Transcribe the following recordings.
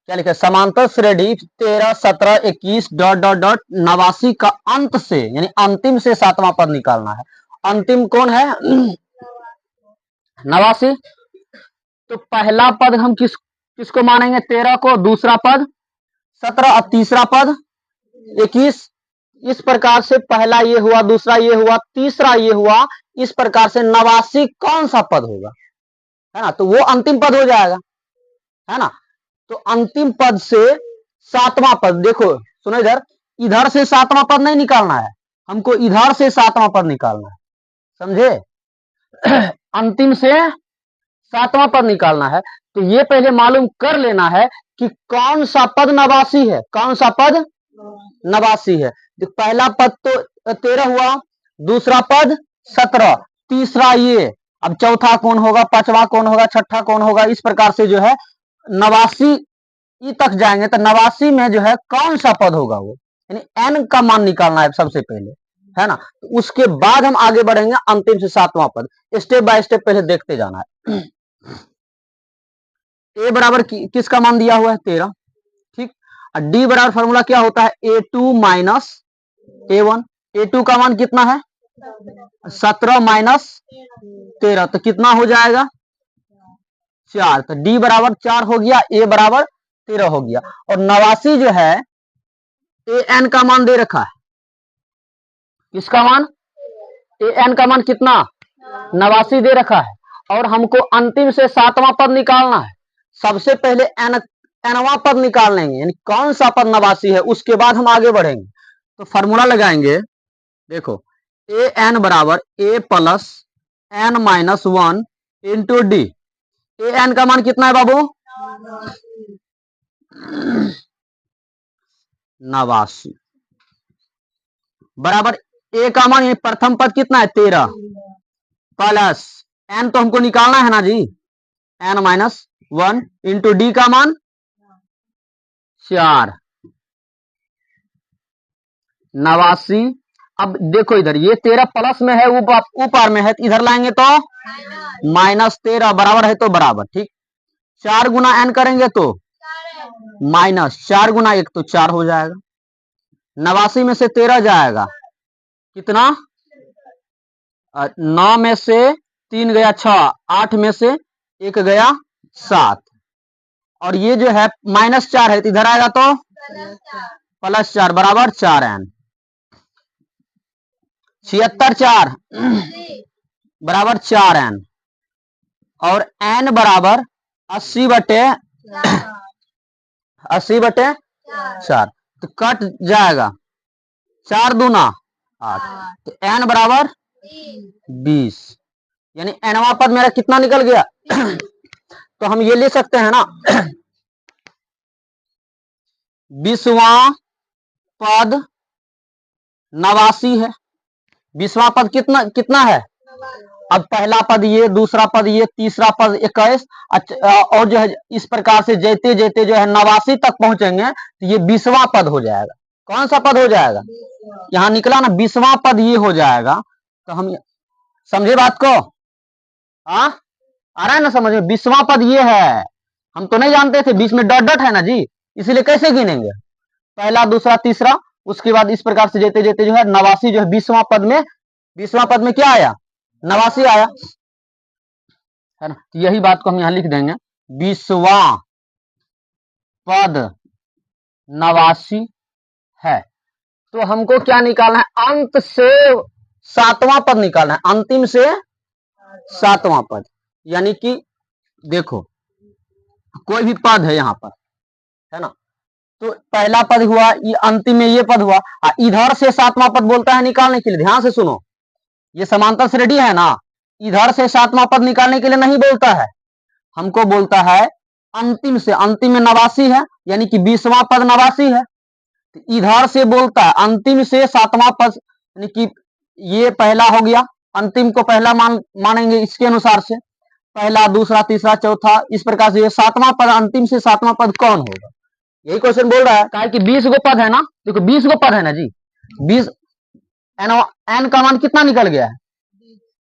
क्या लिखा है, समांतर श्रेणी 13, 17, 21 डॉट डॉट डॉट 89 का अंत से यानी अंतिम से सातवां पद निकालना है। अंतिम कौन है? 89। तो पहला पद हम किसको मानेंगे? 13 को, दूसरा पद 17 और तीसरा पद 21। इस प्रकार से पहला ये हुआ, दूसरा ये हुआ, तीसरा ये हुआ। इस प्रकार से 89 कौन सा पद होगा, है ना? तो वो अंतिम पद हो जाएगा, है ना? तो अंतिम पद से सातवां पद, देखो सुनो, इधर इधर से सातवां पद नहीं निकालना है हमको, इधर से सातवां पद निकालना है, समझे? अंतिम से सातवां पद निकालना है। तो ये पहले मालूम कर लेना है कि कौन सा पद 89 है, कौन सा पद 89 है। तो पहला पद तो 13 हुआ, दूसरा पद 17, तीसरा ये, अब चौथा कौन होगा, पांचवा कौन होगा, छठा कौन होगा, इस प्रकार से जो है 89 तक जाएंगे। तो 89 में जो है कौन सा पद होगा वो, यानी n का मान निकालना है सबसे पहले, है ना? तो उसके बाद हम आगे बढ़ेंगे अंतिम से सातवां पद, स्टेप बाय स्टेप पहले देखते जाना है। a बराबर किसका मान दिया हुआ है? 13, ठीक। d बराबर फॉर्मूला क्या होता है? a2 minus a1। a2 का मान कितना है? 17 माइनस 13, तो कितना हो जाएगा? 4। तो d बराबर 4 हो गया, a बराबर 13 हो गया। और 89 जो है an का मान दे रखा है, किसका मान? an का मान कितना? 89 दे रखा है। और हमको अंतिम से सातवां पद निकालना है। सबसे पहले nवां पद निकाल लेंगे, यानी कौन सा पद 89 है, उसके बाद हम आगे बढ़ेंगे। तो फॉर्मूला लगाएंगे, देखो an बराबर a plus n minus 1 into D. an का मान कितना है बाबू? 89 बराबर a का मान, प्रथम पद कितना है? 13 प्लस n तो हमको निकालना है ना जी, n माइनस 1 इंटू डी का मान 4। 89। अब देखो इधर ये 13 प्लस में है, ऊपर में है, तो इधर लाएंगे तो माइनस 13 बराबर है तो बराबर, ठीक। 4 गुना n करेंगे तो माइनस 4 गुना 1 तो 4 हो जाएगा। 89 में से 13 जाएगा कितना? 9 में से 3 गया 6, 8 में से 1 गया 7, और ये जो है माइनस 4 है, तो इधर आएगा तो प्लस 4 बराबर 4n। 76 4 बराबर 4n, और n बराबर 80/4, तो कट जाएगा 4 दूना 8, तो n बराबर 20, यानी nवां पद मेरा कितना निकल गया? तो हम ये ले सकते हैं ना, 20वां पद 89 है। 20वां पद कितना है? अब पहला पद ये, दूसरा पद ये, तीसरा पद 21, और जो है इस प्रकार से जेते जेते जो है 89 तक पहुंचेंगे, तो ये 20वां पद हो जाएगा। कौन सा पद हो जाएगा? यहां निकला ना 20वां पद ये हो जाएगा। तो हम समझे बात को? आ रहा है ना समझ में? 20वां पद ये है, हम तो नहीं जानते थे, बीच में डॉट डॉट है ना जी, इसीलिए कैसे गिनेंगे? पहला, दूसरा, तीसरा, उसके बाद इस प्रकार से जेते जेते जो है 89 जो है 20वां पद में क्या आया? 89 आया, है ना? तो यही बात को हम यहां लिख देंगे, 20वां पद 89 है। तो हमको क्या निकालना है? अंत से सातवां पद निकालना है, अंतिम से सातवां पद। यानी कि देखो कोई भी पद है यहां पर, है ना? तो पहला पद हुआ, ये अंतिम में ये पद हुआ, इधर से सातवां पद बोलता है निकालने के लिए। ध्यान से सुनो, ये समांतर श्रेणी है ना, इधर से सातवां पद निकालने के लिए नहीं बोलता है, हमको बोलता है अंतिम से। अंतिम में 89 है, यानी कि 20वां पद 89 है, तो इधर से बोलता है अंतिम से सातवां पद, यानी कि ये पहला हो गया, अंतिम को पहला मानेंगे इसके अनुसार से, पहला, दूसरा, तीसरा, चौथा, इस प्रकार से ये सातवां पद, अंतिम से सातवां पद कौन होगा? यही क्वेश्चन बोल रहा है, काहे कि 20 गो पद है ना, देखो 20 गो पद है ना जी, 20 n का मान कितना निकल गया है?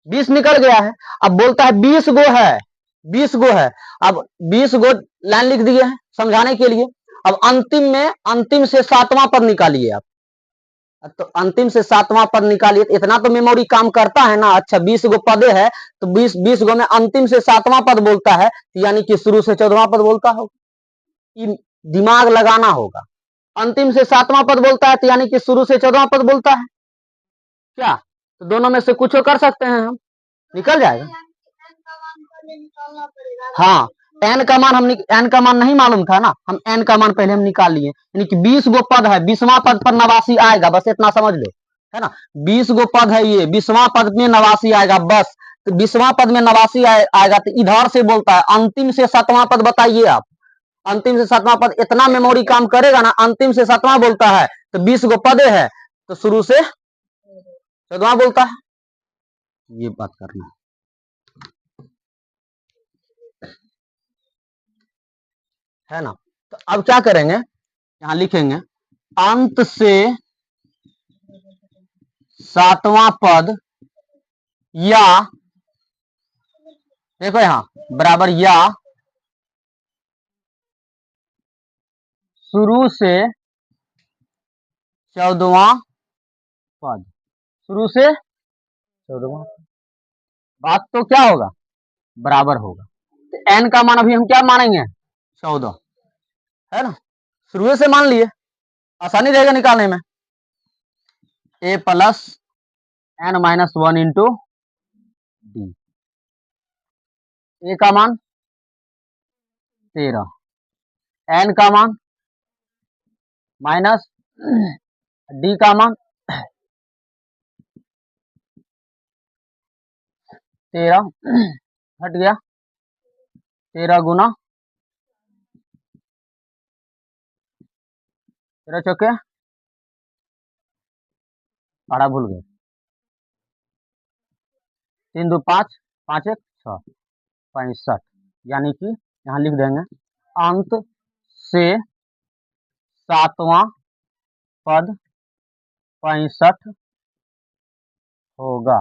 20 निकल गया है। अब बोलता है 20 गो है, 20 गो है। अब 20 गो लाइन लिख दिए हैं समझाने के लिए। अब अंतिम से 7वां पद निकालिए आप। तो अंतिम से 7वां पद निकालिए, इतना तो मेमोरी काम करता है ना। अच्छा 20 गो पदे है तो 20 गो में अंतिम से 7वां पद बोलता है, यानी कि शुरू से 14वां पद बोलता होगा। दिमाग लगाना होगा। अंतिम से 7वां पद बोलता है तो यानी कि शुरू से 14वां पद बोलता है क्या? तो दोनों में से कुछ कर सकते हैं हम, निकल जाएगा। हाँ एन का मान एन का मान नहीं मालूम था ना, हम एन का मान पहले हम निकाल लिए, यानी कि 20 गो पद है, 20वां पद पर 89 आएगा, बस इतना समझ लो, है ना। 20 गो पद है, ये 20वां पद में 89 आएगा बस। तो 20वां पद में 89 आएगा तो इधर से बोलता है अंतिम से 7वां पद बताइए आप। अंतिम से 7वां पद इतना मेमोरी काम करेगा ना, अंतिम से 7वां बोलता है तो 20 गो पदे है तो शुरू से 14वां बोलता है। ये बात करना है ना। तो अब क्या करेंगे, यहां लिखेंगे अंत से 7वां पद या, देखो यहां बराबर या शुरू से 14वां पद, शुरू से 14वां, बात तो क्या होगा, बराबर होगा। तो एन का मान अभी हम क्या मानेंगे, 14, है ना। शुरू से मान लिए, आसानी रहेगा निकालने में। A plus n minus 1 into d, a का मान 13, एन का मान माइनस डी का मान 13, हट गया 13 गुना 13 चौके 18, भूल गए, 3 2 5 5 1 6, 65, यानी कि यहां लिख देंगे अंत से 7वां पद 65 होगा।